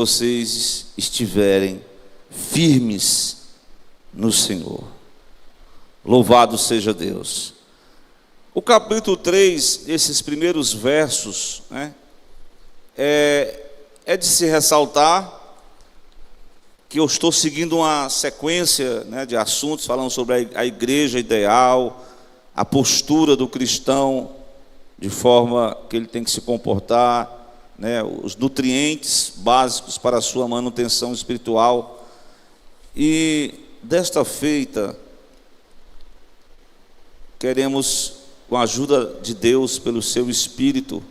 vocês estiverem firmes no Senhor. Louvado seja Deus. O capítulo 3, esses primeiros versos, é de se ressaltar que eu estou seguindo uma sequência, de assuntos falando sobre a igreja ideal, a postura do cristão, de forma que ele tem que se comportar, os nutrientes básicos para a sua manutenção espiritual. E desta feita, queremos, com a ajuda de Deus, pelo seu Espírito,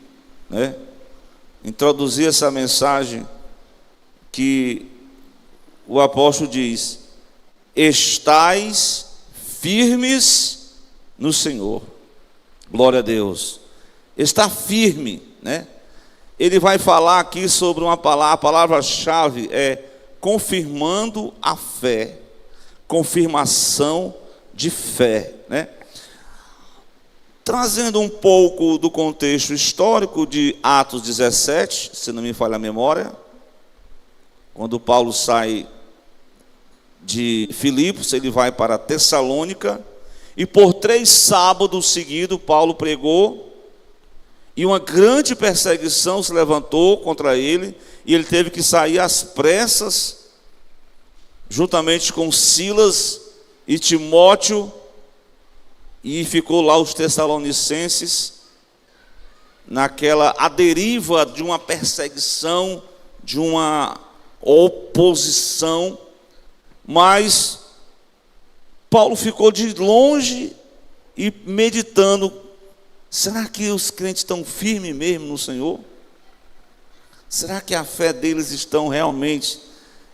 introduzir essa mensagem que o apóstolo diz: estais firmes no Senhor. Glória a Deus. Está firme, Ele vai falar aqui sobre uma palavra, a palavra-chave é confirmando a fé, confirmação de fé, Trazendo um pouco do contexto histórico de Atos 17, se não me falha a memória, quando Paulo sai de Filipos, ele vai para Tessalônica, e por 3 sábados seguidos Paulo pregou, e uma grande perseguição se levantou contra ele, e ele teve que sair às pressas, juntamente com Silas e Timóteo, e ficou lá os tessalonicenses, à deriva de uma perseguição, de uma oposição, mas Paulo ficou de longe e meditando: será que os crentes estão firmes mesmo no Senhor? Será que a fé deles estão realmente?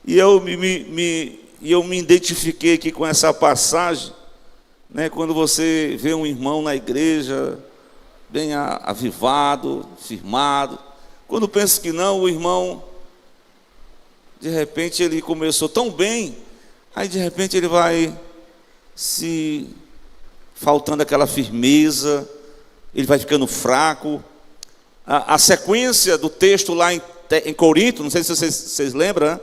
E eu me identifiquei aqui com essa passagem, quando você vê um irmão na igreja, bem avivado, firmado, quando pensa que não, o irmão, de repente ele começou tão bem, aí de repente ele vai faltando aquela firmeza, ele vai ficando fraco. A sequência do texto lá em Corinto, não sei se vocês lembram,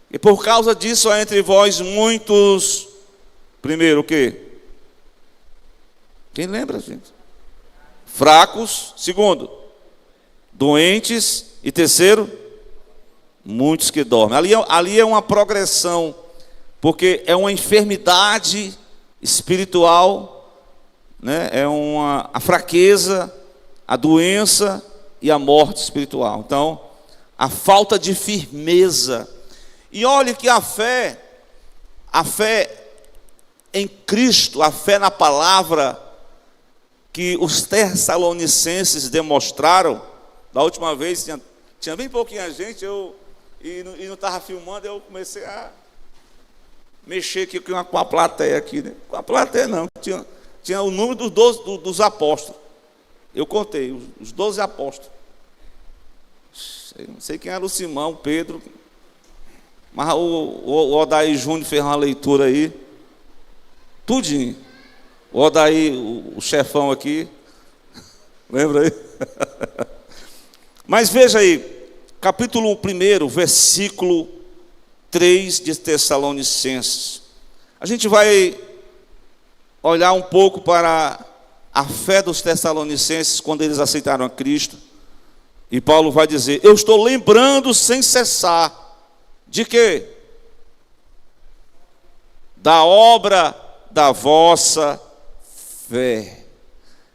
e por causa disso há entre vós muitos, primeiro o quê? Quem lembra, gente? Fracos. Segundo, doentes. E terceiro, muitos que dormem. Ali é uma progressão, porque é uma enfermidade espiritual, é a fraqueza, a doença e a morte espiritual. Então, a falta de firmeza. E olhe que a fé em Cristo, a fé na palavra que os tessalonicenses demonstraram. Da última vez tinha bem pouquinha gente, e não estava filmando, eu comecei a mexer aqui com a plateia aqui, Com a plateia não, tinha o número dos apóstolos. Eu contei, os 12 apóstolos. Eu não sei quem era o Simão, Pedro, mas o Odair Júnior fez uma leitura aí, tudinho. O Odair, o chefão aqui, lembra aí? Mas veja aí, capítulo 1, versículo 3 de Tessalonicenses. A gente vai olhar um pouco para a fé dos tessalonicenses quando eles aceitaram a Cristo. E Paulo vai dizer: eu estou lembrando sem cessar. De quê? Da obra da vossa fé.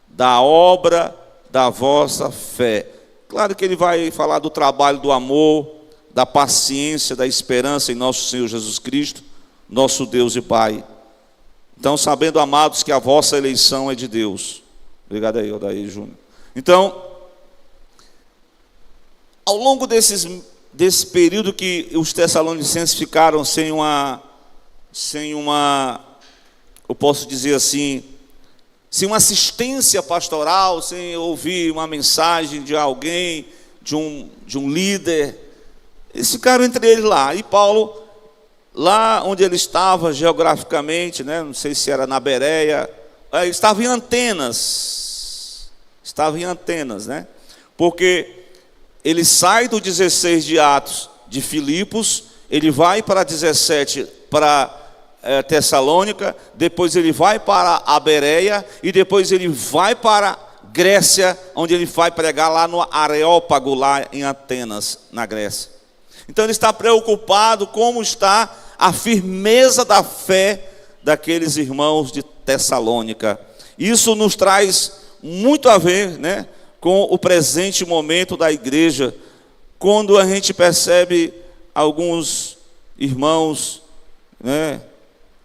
Da obra da vossa fé. Claro que ele vai falar do trabalho do amor, da paciência, da esperança em nosso Senhor Jesus Cristo, nosso Deus e Pai. Então, sabendo, amados, que a vossa eleição é de Deus. Obrigado aí, Odair Júnior. Então, ao longo desse período que os tessalonicenses ficaram sem uma, eu posso dizer assim, sem uma assistência pastoral, sem ouvir uma mensagem de alguém, de um líder, eles ficaram entre eles lá. E Paulo, lá onde ele estava geograficamente, não sei se era na Bereia, estava em Atenas, porque ele sai do 16 de Atos de Filipos, ele vai para 17 para Tessalônica, depois ele vai para a Bereia e depois ele vai para Grécia, onde ele vai pregar lá no Areópago, lá em Atenas, na Grécia. Então ele está preocupado como está a firmeza da fé daqueles irmãos de Tessalônica. Isso nos traz muito a ver, né, com o presente momento da igreja, quando a gente percebe alguns irmãos, né,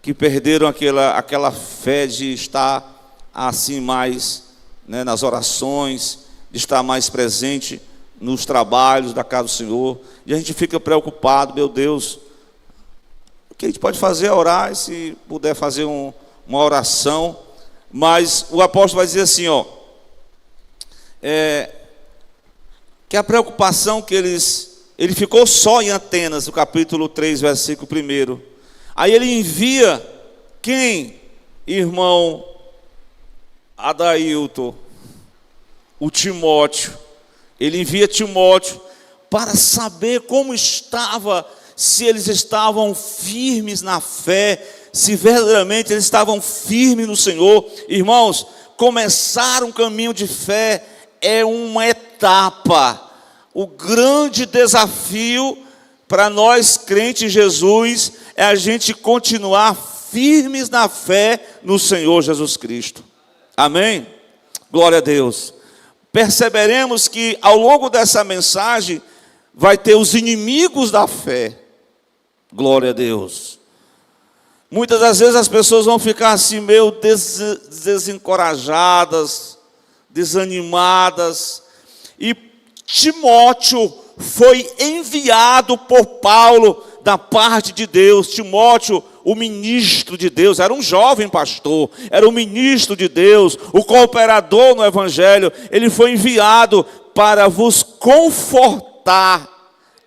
que perderam aquela fé de estar assim mais, né, nas orações, de estar mais presente nos trabalhos da casa do Senhor, e a gente fica preocupado, meu Deus, o que a gente pode fazer é orar, e se puder fazer uma oração, mas o apóstolo vai dizer assim, que a preocupação que ele ficou só em Atenas, no capítulo 3, versículo 1, aí ele envia quem? Irmão Adailton, o Timóteo. Ele envia Timóteo para saber como estava, se eles estavam firmes na fé, se verdadeiramente eles estavam firmes no Senhor. Irmãos, começar um caminho de fé é uma etapa. O grande desafio para nós crentes em Jesus é a gente continuar firmes na fé no Senhor Jesus Cristo. Amém? Glória a Deus. Perceberemos que ao longo dessa mensagem vai ter os inimigos da fé. Glória a Deus. Muitas das vezes as pessoas vão ficar assim meio desencorajadas, desanimadas. E Timóteo foi enviado por Paulo da parte de Deus. Timóteo, o ministro de Deus, era um jovem pastor, era o ministro de Deus, o cooperador no evangelho. Ele foi enviado para vos confortar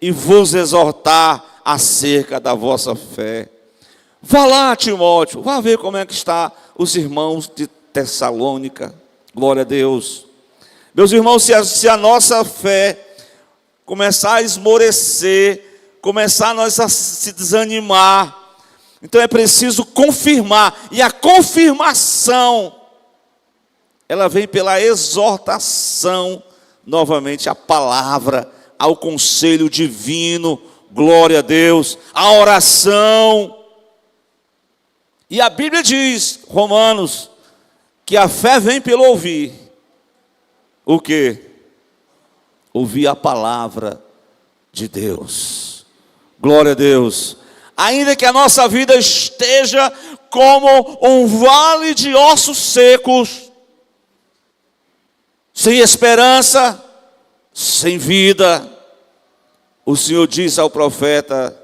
e vos exortar acerca da vossa fé. Vá lá, Timóteo, vá ver como é que está os irmãos de Tessalônica. Glória a Deus. Meus irmãos, se a nossa fé começar a esmorecer, começar nós a se desanimar, então é preciso confirmar, e a confirmação, ela vem pela exortação, novamente a palavra, ao conselho divino, glória a Deus, a oração. E a Bíblia diz, Romanos, que a fé vem pelo ouvir. O quê? Ouvir a palavra de Deus. Glória a Deus. Ainda que a nossa vida esteja como um vale de ossos secos, sem esperança, sem vida, o Senhor diz ao profeta: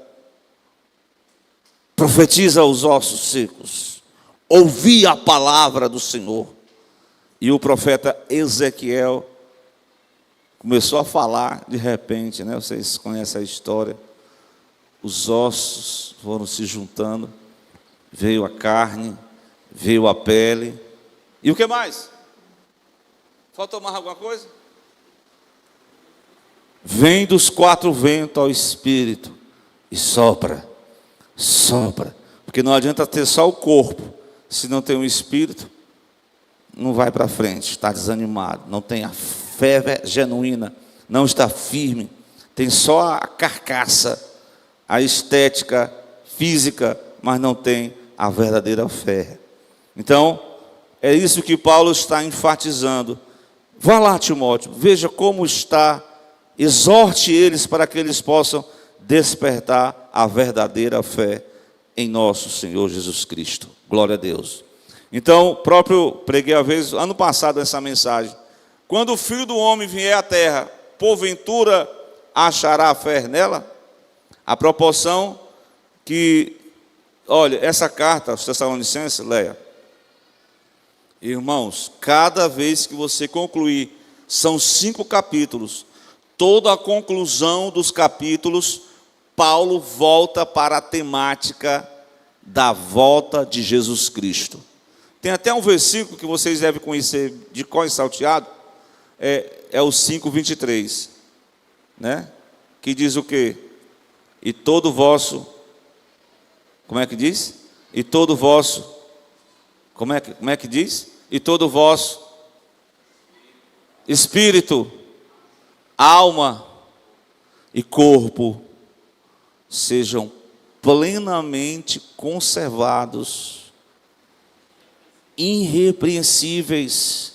profetiza aos ossos secos, ouvi a palavra do Senhor. E o profeta Ezequiel começou a falar de repente, né? Vocês conhecem a história. Os ossos foram se juntando, veio a carne, veio a pele. E o que mais? Faltou mais alguma coisa? Vem dos quatro ventos ao Espírito e sopra. Sopra, porque não adianta ter só o corpo, se não tem o espírito, não vai para frente, está desanimado, não tem a fé genuína, não está firme, tem só a carcaça, a estética física, mas não tem a verdadeira fé. Então, é isso que Paulo está enfatizando. Vá lá, Timóteo, veja como está, exorte eles para que eles possam despertar a verdadeira fé em nosso Senhor Jesus Cristo. Glória a Deus. Então, preguei a vez, ano passado, essa mensagem. Quando o Filho do Homem vier à terra, porventura achará fé nela? A proporção que, olha, essa carta aos Tessalonicenses, leia. Irmãos, cada vez que você concluir, são 5 capítulos, toda a conclusão dos capítulos, Paulo volta para a temática da volta de Jesus Cristo. Tem até um versículo que vocês devem conhecer de cor e salteado, é o 5:23, né? Que diz o quê? e todo vosso, como é que diz? E todo vosso, como é que diz? E todo vosso espírito, alma e corpo sejam plenamente conservados, irrepreensíveis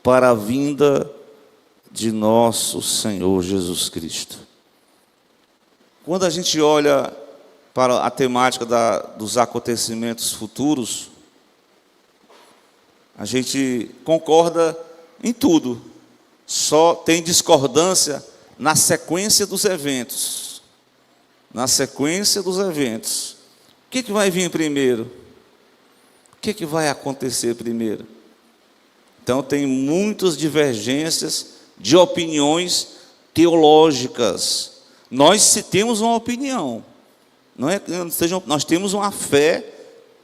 para a vinda de nosso Senhor Jesus Cristo. Quando a gente olha para a temática dos acontecimentos futuros, a gente concorda em tudo, só tem discordância na sequência dos eventos. Na sequência dos eventos. O que vai vir primeiro? O que vai acontecer primeiro? Então tem muitas divergências de opiniões teológicas. Nós temos uma opinião, não é, nós temos uma fé.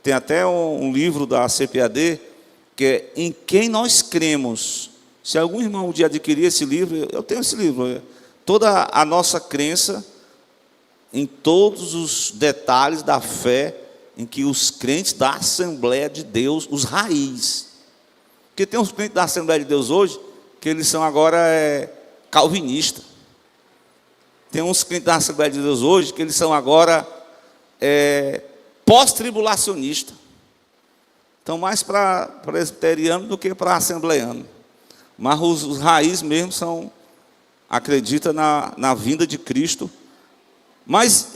Tem até um livro da CPAD, que é Em Quem Nós Cremos. Se algum irmão um dia adquirir esse livro, eu tenho esse livro. Toda a nossa crença, em todos os detalhes da fé, em que os crentes da Assembleia de Deus, os raiz. Porque tem uns crentes da Assembleia de Deus hoje, que eles são agora calvinistas. Tem uns crentes da Assembleia de Deus hoje, que eles são agora pós-tribulacionistas. Então, mais para presbiteriano do que para assembleiano. Mas os raiz mesmo acreditam na vinda de Cristo. Mas,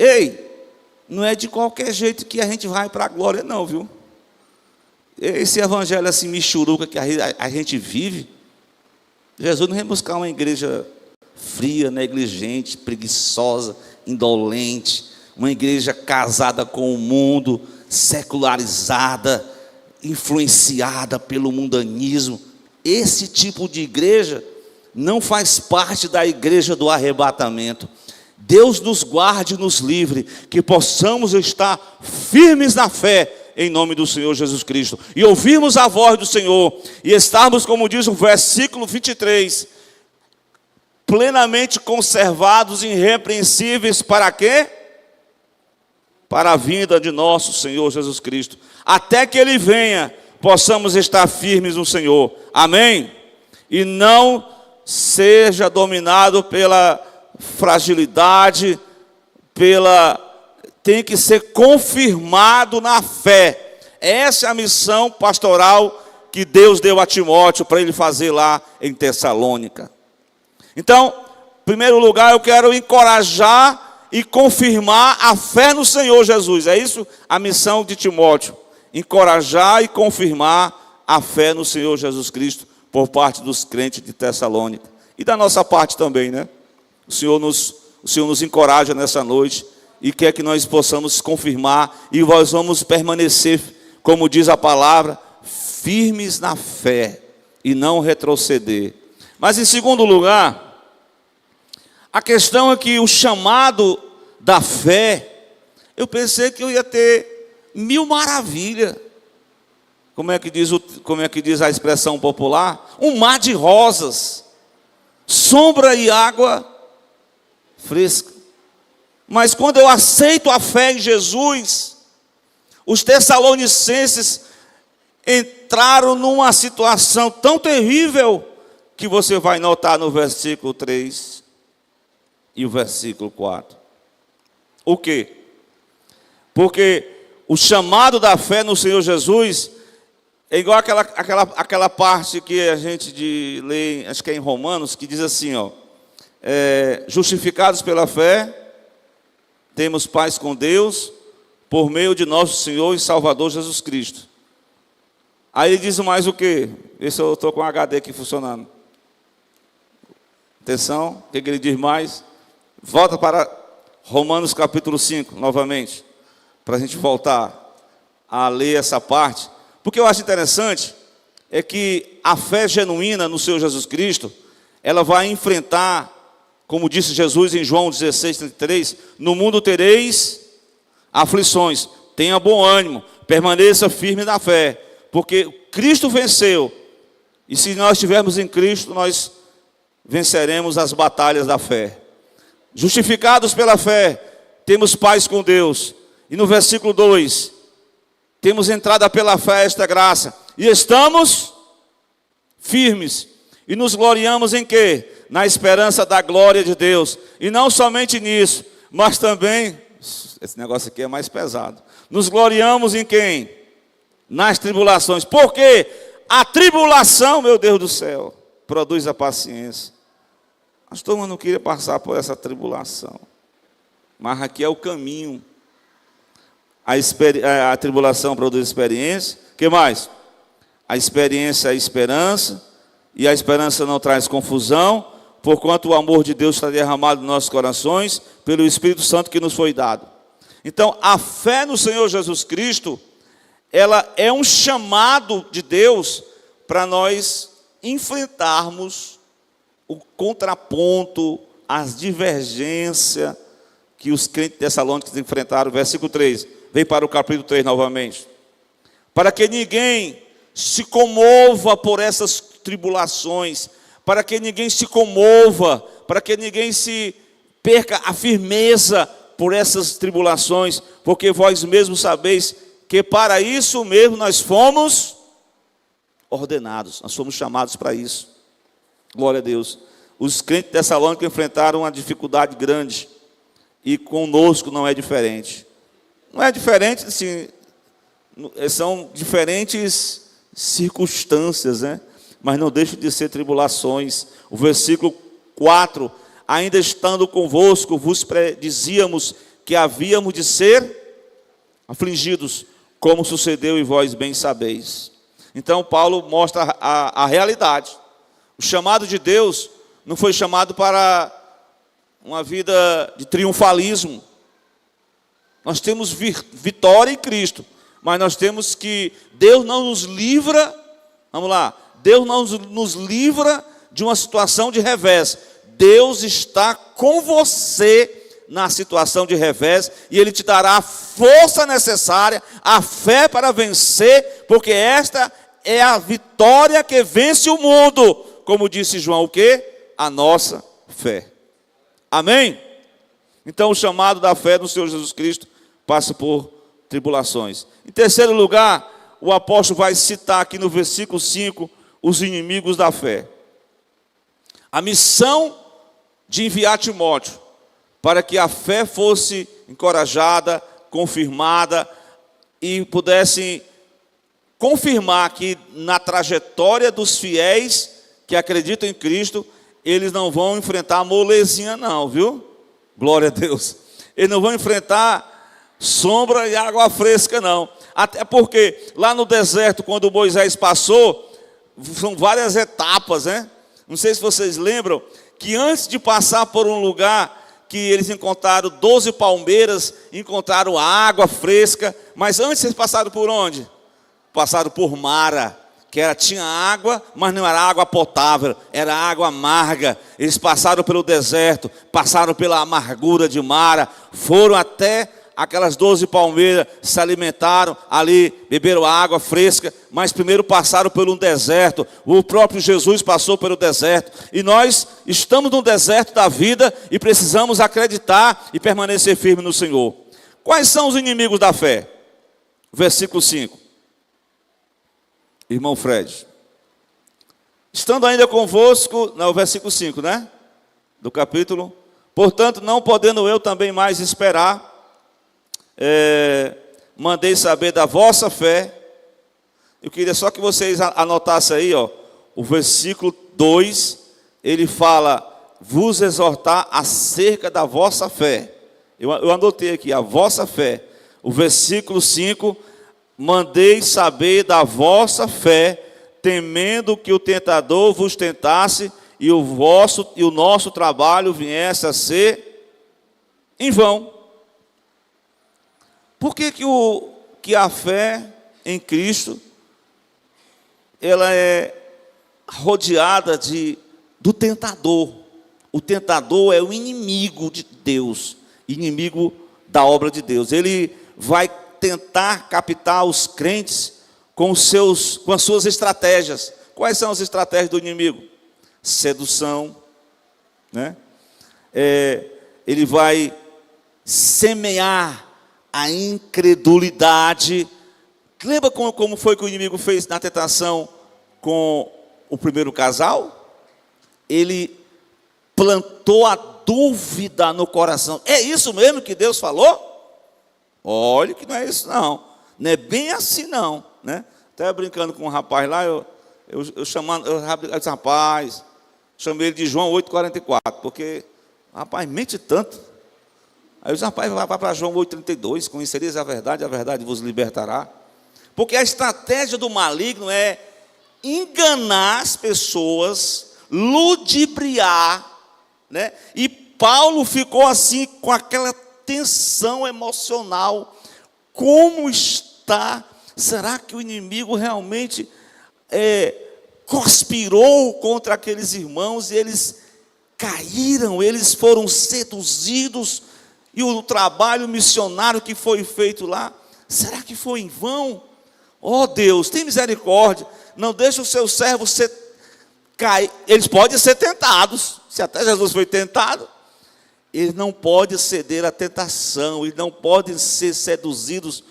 não é de qualquer jeito que a gente vai para a glória, não, viu? Esse evangelho assim, michuruca que a gente vive, Jesus não vem buscar uma igreja fria, negligente, preguiçosa, indolente, uma igreja casada com o mundo, secularizada, influenciada pelo mundanismo. Esse tipo de igreja não faz parte da igreja do arrebatamento. Deus nos guarde e nos livre, que possamos estar firmes na fé, em nome do Senhor Jesus Cristo, e ouvirmos a voz do Senhor, e estarmos, como diz o versículo 23, plenamente conservados, irrepreensíveis, para quê? Para a vinda de nosso Senhor Jesus Cristo. Até que Ele venha, possamos estar firmes no Senhor. Amém? E não seja dominado pela fragilidade, tem que ser confirmado na fé. Essa é a missão pastoral que Deus deu a Timóteo para ele fazer lá em Tessalônica. Então, em primeiro lugar, eu quero encorajar e confirmar a fé no Senhor Jesus. É isso a missão de Timóteo. Encorajar e confirmar a fé no Senhor Jesus Cristo por parte dos crentes de Tessalônica. E da nossa parte também, né? O Senhor nos encoraja nessa noite e quer que nós possamos confirmar, e nós vamos permanecer, como diz a palavra, firmes na fé e não retroceder. Mas em segundo lugar, a questão é que o chamado da fé, eu pensei que eu ia ter mil maravilhas. Como é que diz a expressão popular? Um mar de rosas, sombra e água fresca. Mas quando eu aceito a fé em Jesus, os tessalonicenses entraram numa situação tão terrível que você vai notar no versículo 3 e o versículo 4. O quê? Porque o chamado da fé no Senhor Jesus é igual aquela parte que a gente lê, acho que é em Romanos, que diz assim, justificados pela fé, temos paz com Deus, por meio de nosso Senhor e Salvador Jesus Cristo. Aí ele diz mais o quê? Vê se eu estou com o HD aqui funcionando. Atenção, o que ele diz mais? Volta para Romanos capítulo 5, novamente, para a gente voltar a ler essa parte. Porque eu acho interessante, é que a fé genuína no Senhor Jesus Cristo, ela vai enfrentar, como disse Jesus em João 16:33, no mundo tereis aflições, tenha bom ânimo, permaneça firme na fé, porque Cristo venceu, e se nós estivermos em Cristo, nós venceremos as batalhas da fé. Justificados pela fé, temos paz com Deus. E no versículo 2, temos entrada pela fé a esta graça. E estamos firmes. E nos gloriamos em quê? Na esperança da glória de Deus. E não somente nisso, mas também, esse negócio aqui é mais pesado. Nos gloriamos em quem? Nas tribulações. Por quê? A tribulação, meu Deus do céu, produz a paciência. Pastor, mas não queria passar por essa tribulação. Mas aqui é o caminho. A tribulação produz experiência. O que mais? A experiência é a esperança. E a esperança não traz confusão, porquanto o amor de Deus está derramado nos nossos corações, pelo Espírito Santo que nos foi dado. Então, a fé no Senhor Jesus Cristo, ela é um chamado de Deus para nós enfrentarmos o contraponto, as divergências que os crentes tessalônicos enfrentaram. Versículo 3, vem para o capítulo 3 novamente. Para que ninguém se comova por essas tribulações, para que ninguém se comova, para que ninguém se perca a firmeza por essas tribulações, porque vós mesmos sabeis que para isso mesmo nós fomos ordenados, nós fomos chamados para isso. Glória a Deus. Os crentes tessalônicos enfrentaram uma dificuldade grande, e conosco não é diferente. Não é diferente, assim, são diferentes circunstâncias, né? Mas não deixam de ser tribulações. O versículo 4, ainda estando convosco, vos predizíamos que havíamos de ser afligidos, como sucedeu e vós bem sabeis. Então Paulo mostra a realidade. O chamado de Deus não foi chamado para uma vida de triunfalismo. Nós temos vitória em Cristo, mas nós temos que, Deus não nos livra, vamos lá, Deus não nos livra de uma situação de revés. Deus está com você na situação de revés, e Ele te dará a força necessária, a fé para vencer, porque esta é a vitória que vence o mundo, como disse João, o quê? A nossa fé. Amém? Então o chamado da fé no Senhor Jesus Cristo passa por tribulações. Em terceiro lugar, o apóstolo vai citar aqui no versículo 5, os inimigos da fé. A missão de enviar Timóteo, para que a fé fosse encorajada, confirmada, e pudesse confirmar que na trajetória dos fiéis que acreditam em Cristo, eles não vão enfrentar molezinha não, viu? Glória a Deus. Eles não vão enfrentar sombra e água fresca não. Até porque lá no deserto, quando Moisés passou, são várias etapas, né? Não sei se vocês lembram, que antes de passar por um lugar que eles encontraram 12 palmeiras, encontraram água fresca, mas antes eles passaram por onde? Passaram por Mara, que tinha água, mas não era água potável, era água amarga. Eles passaram pelo deserto, passaram pela amargura de Mara, foram até aquelas 12 palmeiras, se alimentaram ali, beberam água fresca, mas primeiro passaram por um deserto. O próprio Jesus passou pelo deserto, e nós estamos no deserto da vida e precisamos acreditar e permanecer firme no Senhor. Quais são os inimigos da fé? Versículo 5. Irmão Fred, estando ainda convosco, no versículo 5, né? Do capítulo. Portanto, não podendo eu também mais esperar, mandei saber da vossa fé. Eu queria só que vocês anotassem aí, ó, o versículo 2, ele fala, vos exortar acerca da vossa fé. Eu anotei aqui, a vossa fé. O versículo 5, mandei saber da vossa fé, temendo que o tentador vos tentasse e o nosso trabalho viesse a ser em vão. Por que a fé em Cristo, ela é rodeada do tentador? O tentador é o inimigo de Deus, inimigo da obra de Deus. Ele vai tentar captar os crentes com as suas estratégias. Quais são as estratégias do inimigo? Sedução, né? Ele vai semear a incredulidade. Lembra como foi que o inimigo fez na tentação com o primeiro casal? Ele plantou a dúvida no coração. É isso mesmo que Deus falou? Olha que não é isso não. Não é bem assim não, né? Até brincando com um rapaz lá, eu disse, rapaz, chamei ele de João 8,44, porque, rapaz, mente tanto. Aí eu disse, rapaz, vai para João 8,32, conhecereis a verdade vos libertará. Porque a estratégia do maligno é enganar as pessoas, ludibriar, né? E Paulo ficou assim, com aquela tensão emocional. Como está? Será que o inimigo realmente conspirou contra aqueles irmãos e eles caíram, eles foram seduzidos? E o trabalho missionário que foi feito lá, será que foi em vão? Oh Deus, tem misericórdia, não deixa os seus servos cair. Eles podem ser tentados, se até Jesus foi tentado. Eles não podem ceder à tentação, eles não podem ser seduzidos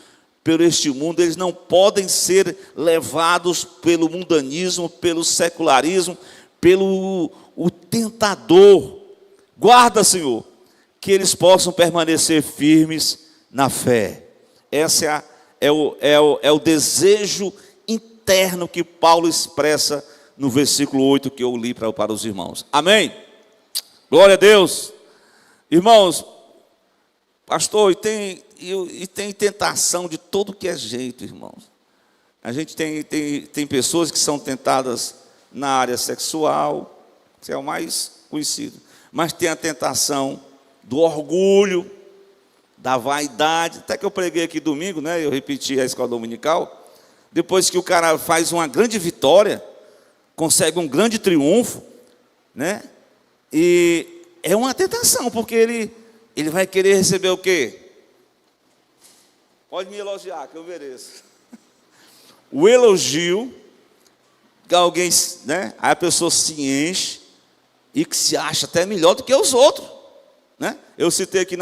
por este mundo, eles não podem ser levados pelo mundanismo, pelo secularismo, pelo o tentador. Guarda, Senhor, que eles possam permanecer firmes na fé. Essa é o desejo interno que Paulo expressa no versículo 8 que eu li para os irmãos. Amém? Glória a Deus. Irmãos, pastor, e tem tentação de todo que é jeito, irmãos. A gente tem pessoas que são tentadas na área sexual, que é o mais conhecido. Mas tem a tentação do orgulho, da vaidade. Até que eu preguei aqui domingo, né? Eu repeti a escola dominical. Depois que o cara faz uma grande vitória, consegue um grande triunfo, né? E é uma tentação, porque ele vai querer receber o quê? Pode me elogiar, que eu mereço. O elogio, que alguém, né? Aí a pessoa se enche e que se acha até melhor do que os outros, né? Eu citei aqui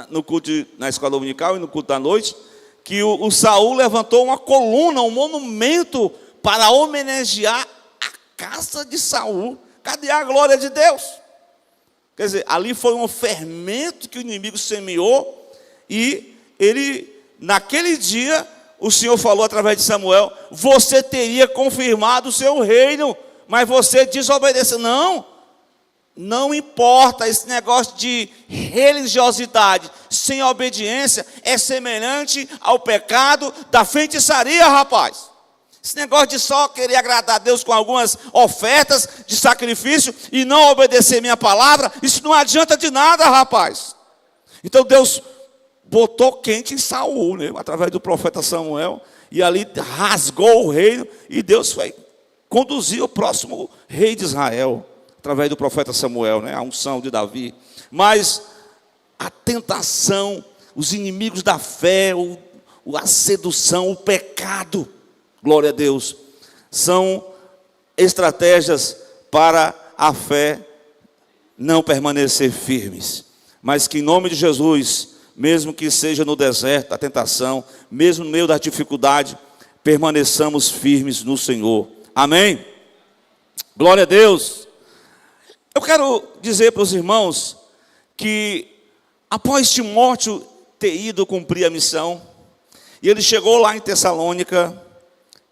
no culto na escola dominical e no culto da noite, que o Saul levantou uma coluna, um monumento para homenagear a casa de Saul. Cadê a glória de Deus? Quer dizer, ali foi um fermento que o inimigo semeou, e ele, naquele dia, o Senhor falou através de Samuel: você teria confirmado o seu reino, mas você desobedeceu. Não importa, esse negócio de religiosidade sem obediência é semelhante ao pecado da feitiçaria, rapaz. Esse negócio de só querer agradar a Deus com algumas ofertas de sacrifício e não obedecer minha palavra, isso não adianta de nada, rapaz. Então Deus botou quente em Saul, né, através do profeta Samuel, e ali rasgou o reino, e Deus foi conduzir o próximo rei de Israel, através do profeta Samuel, né, a unção de Davi. Mas a tentação, os inimigos da fé, a sedução, o pecado, glória a Deus, são estratégias para a fé não permanecer firmes. Mas que em nome de Jesus, mesmo que seja no deserto, a tentação, mesmo no meio da dificuldade, permaneçamos firmes no Senhor. Amém? Glória a Deus. Eu quero dizer para os irmãos que após Timóteo ter ido cumprir a missão, e ele chegou lá em Tessalônica,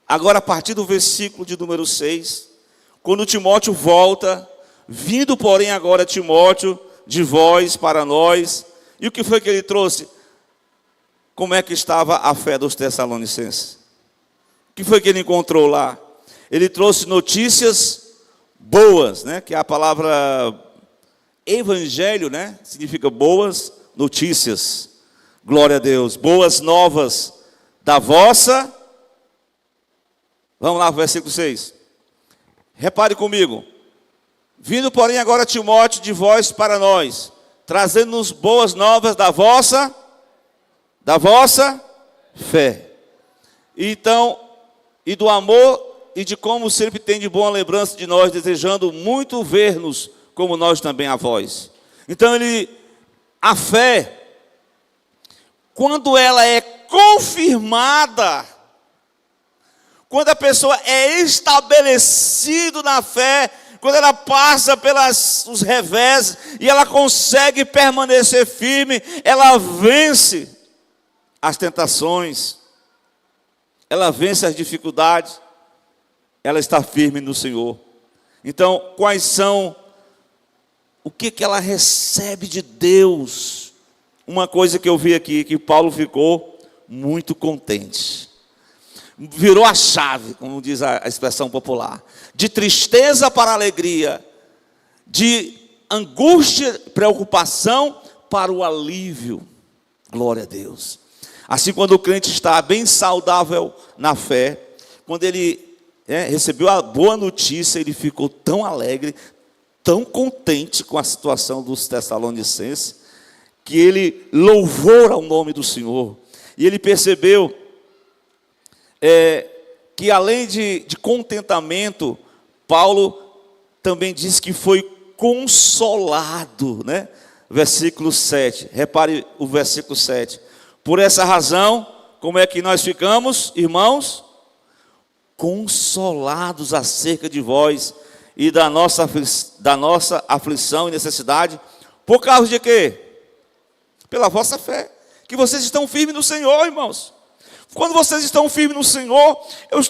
agora a partir do versículo de número 6, quando Timóteo volta, vindo porém agora Timóteo de vós para nós, e o que foi que ele trouxe? Como é que estava a fé dos tessalonicenses? O que foi que ele encontrou lá? Ele trouxe notícias boas, né? Que é a palavra evangelho, né? Significa boas notícias. Glória a Deus. Boas novas da vossa. Vamos lá, versículo 6. Repare comigo. Vindo, porém, agora Timóteo de vós para nós, trazendo-nos boas novas da vossa fé. Então, e do amor, e de como sempre tem de boa lembrança de nós, desejando muito ver-nos, como nós também a vós. Então, a fé quando ela é confirmada, quando a pessoa é estabelecida na fé, quando ela passa pelos revés e ela consegue permanecer firme, ela vence as tentações, ela vence as dificuldades, ela está firme no Senhor. Então, o que ela recebe de Deus? Uma coisa que eu vi aqui, que Paulo ficou muito contente. Virou a chave, como diz a expressão popular. De tristeza para alegria, de angústia, preocupação para o alívio. Glória a Deus. Assim, quando o crente está bem saudável na fé, quando ele recebeu a boa notícia, ele ficou tão alegre, tão contente com a situação dos Tessalonicenses, que ele louvou ao nome do Senhor. E ele percebeu que além de contentamento, Paulo também diz que foi consolado, né? Versículo 7, repare o versículo 7. Por essa razão, como é que nós ficamos, irmãos? Consolados acerca de vós e da nossa aflição e necessidade. Por causa de quê? Pela vossa fé, que vocês estão firmes no Senhor, irmãos. Quando vocês estão firmes no Senhor, eu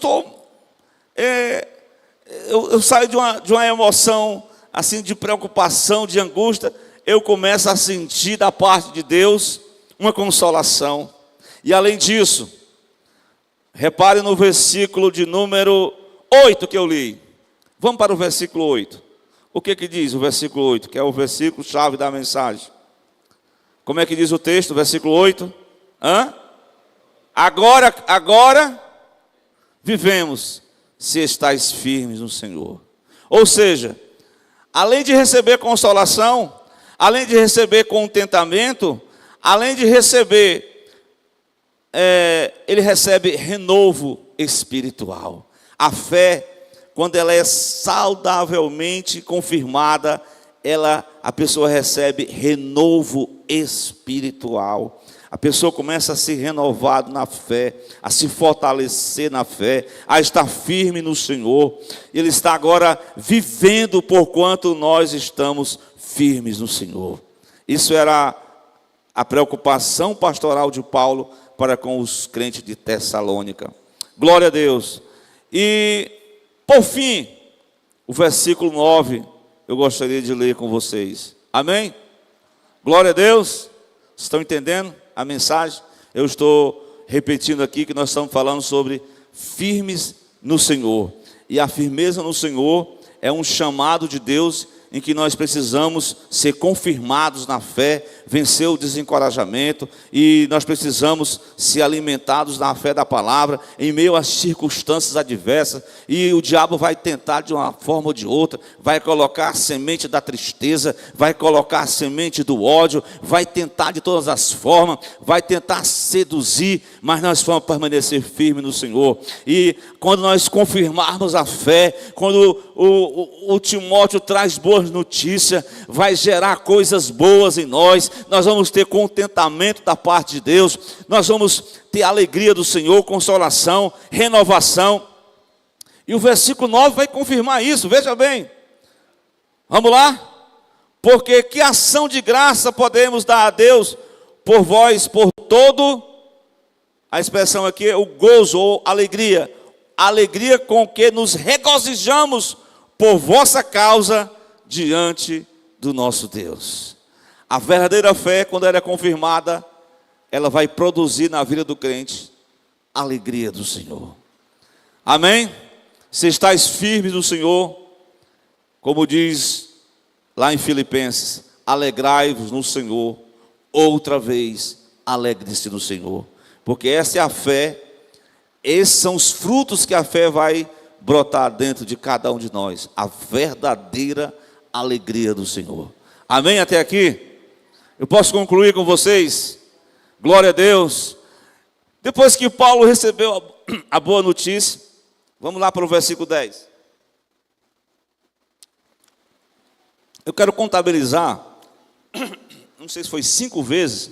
saio de uma emoção assim de preocupação, de angústia, eu começo a sentir da parte de Deus uma consolação. E além disso, repare no versículo de número 8 que eu li. Vamos para o versículo 8. O que diz o versículo 8? Que é o versículo chave da mensagem. Como é que diz o texto, versículo 8? Agora vivemos, se estáis firmes no Senhor. Ou seja, além de receber consolação, além de receber contentamento, além de receber, ele recebe renovo espiritual. A fé, quando ela é saudavelmente confirmada, a pessoa recebe renovo espiritual. A pessoa começa a ser renovada na fé, a se fortalecer na fé, a estar firme no Senhor. Ele está agora vivendo porquanto nós estamos firmes no Senhor. Isso era a preocupação pastoral de Paulo para com os crentes de Tessalônica. Glória a Deus. E, por fim, o versículo 9, eu gostaria de ler com vocês. Amém? Glória a Deus. Estão entendendo a mensagem? Eu estou repetindo aqui que nós estamos falando sobre firmes no Senhor. E a firmeza no Senhor é um chamado de Deus em que nós precisamos ser confirmados na fé, vencer o desencorajamento, e nós precisamos ser alimentados na fé da palavra, em meio às circunstâncias adversas, e o diabo vai tentar de uma forma ou de outra, vai colocar a semente da tristeza, vai colocar a semente do ódio, vai tentar de todas as formas, vai tentar seduzir, mas nós vamos permanecer firmes no Senhor. E quando nós confirmarmos a fé, quando o Timóteo traz boas notícias, vai gerar coisas boas em nós, nós vamos ter contentamento da parte de Deus, nós vamos ter alegria do Senhor, consolação, renovação. E o versículo 9 vai confirmar isso, veja bem. Vamos lá? Porque que ação de graça podemos dar a Deus por vós, por todo, a expressão aqui é o gozo ou alegria, alegria com que nos regozijamos por vossa causa diante do nosso Deus. A verdadeira fé, quando ela é confirmada, ela vai produzir na vida do crente a alegria do Senhor. Amém? Se estáis firmes no Senhor, como diz lá em Filipenses, alegrai-vos no Senhor, outra vez, alegre-se no Senhor. Porque essa é a fé, esses são os frutos que a fé vai brotar dentro de cada um de nós, a verdadeira alegria do Senhor. Amém até aqui? Eu posso concluir com vocês? Glória a Deus. Depois que Paulo recebeu a boa notícia, vamos lá para o versículo 10. Eu quero contabilizar, não sei se foi 5 vezes,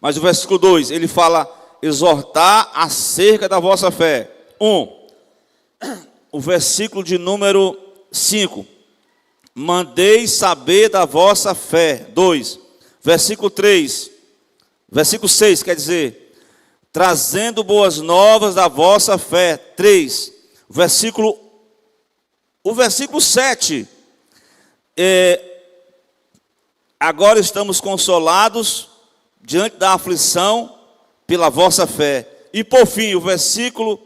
Mas o versículo 2, ele fala, exortar acerca da vossa fé. 1. O versículo de número 5. Mandei saber da vossa fé. 2. Versículo 3. Versículo 6, quer dizer, trazendo boas novas da vossa fé. 3. O versículo 7. Agora estamos consolados diante da aflição pela vossa fé. E por fim, o versículo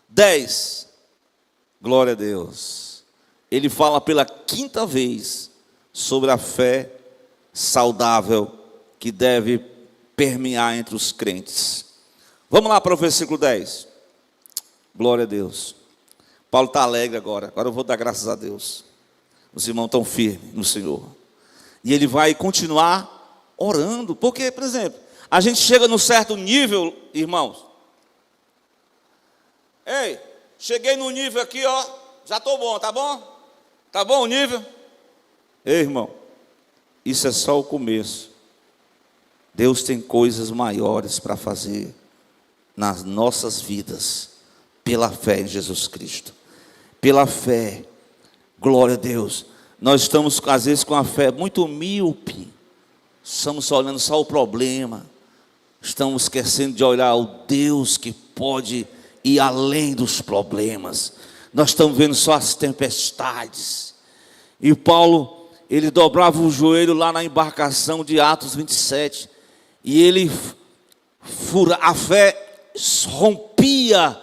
10. Glória a Deus. Ele fala pela 5ª vez sobre a fé saudável que deve permear entre os crentes. Vamos lá para o versículo 10. Glória a Deus. Paulo está alegre agora. Agora eu vou dar graças a Deus. Os irmãos estão firmes no Senhor. E ele vai continuar orando. Porque, por exemplo, a gente chega num certo nível, irmãos. Ei, cheguei no nível aqui, ó. Já estou bom, tá bom? Tá bom o nível? Ei, irmão, isso é só o começo. Deus tem coisas maiores para fazer nas nossas vidas, pela fé em Jesus Cristo. Pela fé, glória a Deus. Nós estamos, às vezes, com a fé muito míope. Estamos olhando só o problema. Estamos esquecendo de olhar o Deus que pode ir além dos problemas. Nós estamos vendo só as tempestades. E Paulo, ele dobrava o joelho lá na embarcação de Atos 27. E ele, a fé rompia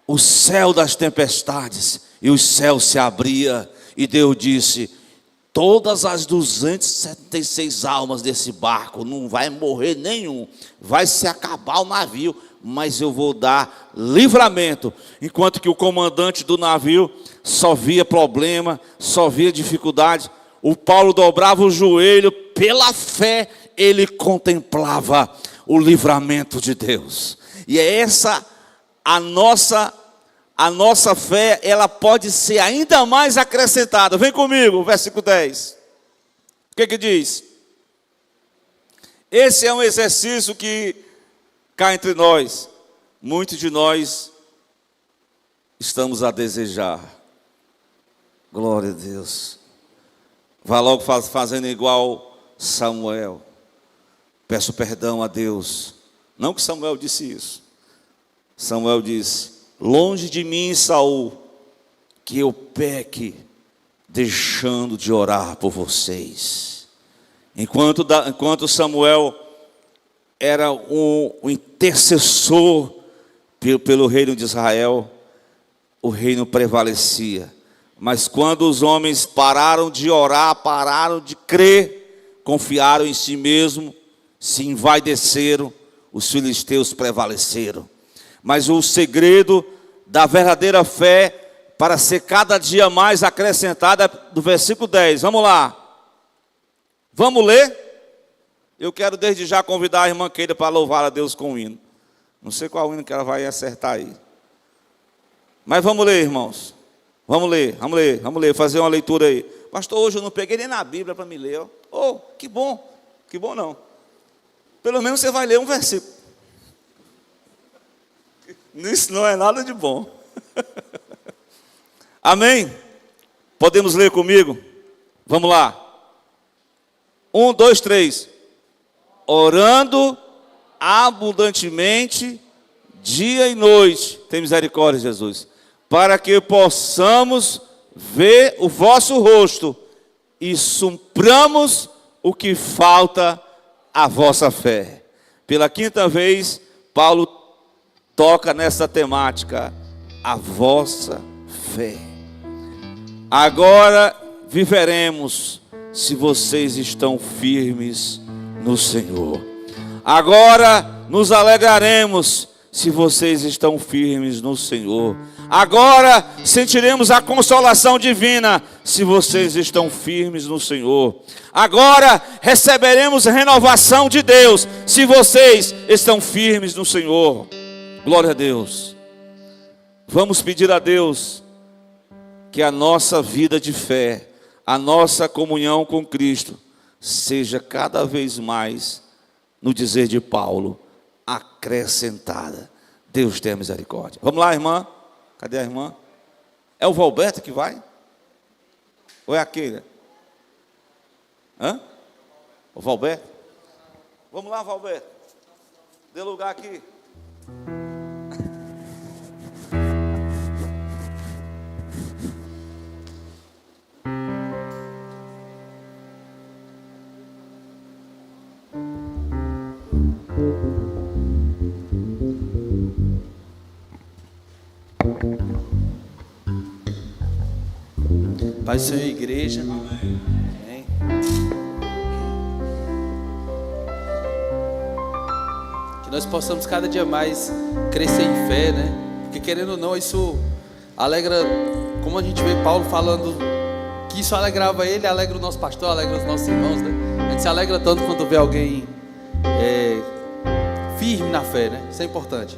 o céu das tempestades. E o céu se abria. E Deus disse, todas as 276 almas desse barco, não vai morrer nenhum. Vai se acabar o navio, mas eu vou dar livramento. Enquanto que o comandante do navio só via problema, só via dificuldade. O Paulo dobrava o joelho, pela fé ele contemplava o livramento de Deus. E é essa a nossa fé, ela pode ser ainda mais acrescentada. Vem comigo, versículo 10. O que diz? Esse é um exercício que cá entre nós, muitos de nós estamos a desejar. Glória a Deus. Vá logo fazendo igual Samuel. Peço perdão a Deus. Não que Samuel disse isso. Samuel disse, longe de mim, Saul, que eu peque, deixando de orar por vocês. Enquanto Samuel era o intercessor pelo reino de Israel, o reino prevalecia. Mas quando os homens pararam de orar, pararam de crer, confiaram em si mesmo, se envaideceram, os filisteus prevaleceram. Mas o segredo da verdadeira fé, para ser cada dia mais acrescentada, é do versículo 10. Vamos lá. Vamos ler? Eu quero desde já convidar a irmã Keila para louvar a Deus com o hino. Não sei qual hino que ela vai acertar aí. Mas vamos ler, irmãos. Vamos ler, fazer uma leitura aí. Pastor, hoje eu não peguei nem na Bíblia para me ler. Oh, que bom não. Pelo menos você vai ler um versículo. Isso não é nada de bom. Amém? Podemos ler comigo? Vamos lá. 1, 2, 3. Orando abundantemente, dia e noite. Tem misericórdia, Jesus. Para que possamos ver o vosso rosto e supramos o que falta à vossa fé. Pela 5ª vez, Paulo toca nessa temática, a vossa fé. Agora viveremos se vocês estão firmes no Senhor. Agora nos alegraremos se vocês estão firmes no Senhor. Agora sentiremos a consolação divina se vocês estão firmes no Senhor. Agora receberemos a renovação de Deus se vocês estão firmes no Senhor. Glória a Deus. Vamos pedir a Deus que a nossa vida de fé, a nossa comunhão com Cristo, seja cada vez mais no dizer de Paulo, acrescentada. Deus tenha misericórdia. Vamos lá, irmã. Cadê a irmã? É o Valberto que vai? Ou é aquele? Hã? O Valberto? Vamos lá, Valberto. Dê lugar aqui. Paz do Senhor, igreja. Amém. Que nós possamos cada dia mais crescer em fé, né? Porque querendo ou não, isso alegra, como a gente vê Paulo falando que isso alegrava ele, alegra o nosso pastor, alegra os nossos irmãos, né? A gente se alegra tanto quando vê alguém firme na fé, né? Isso é importante.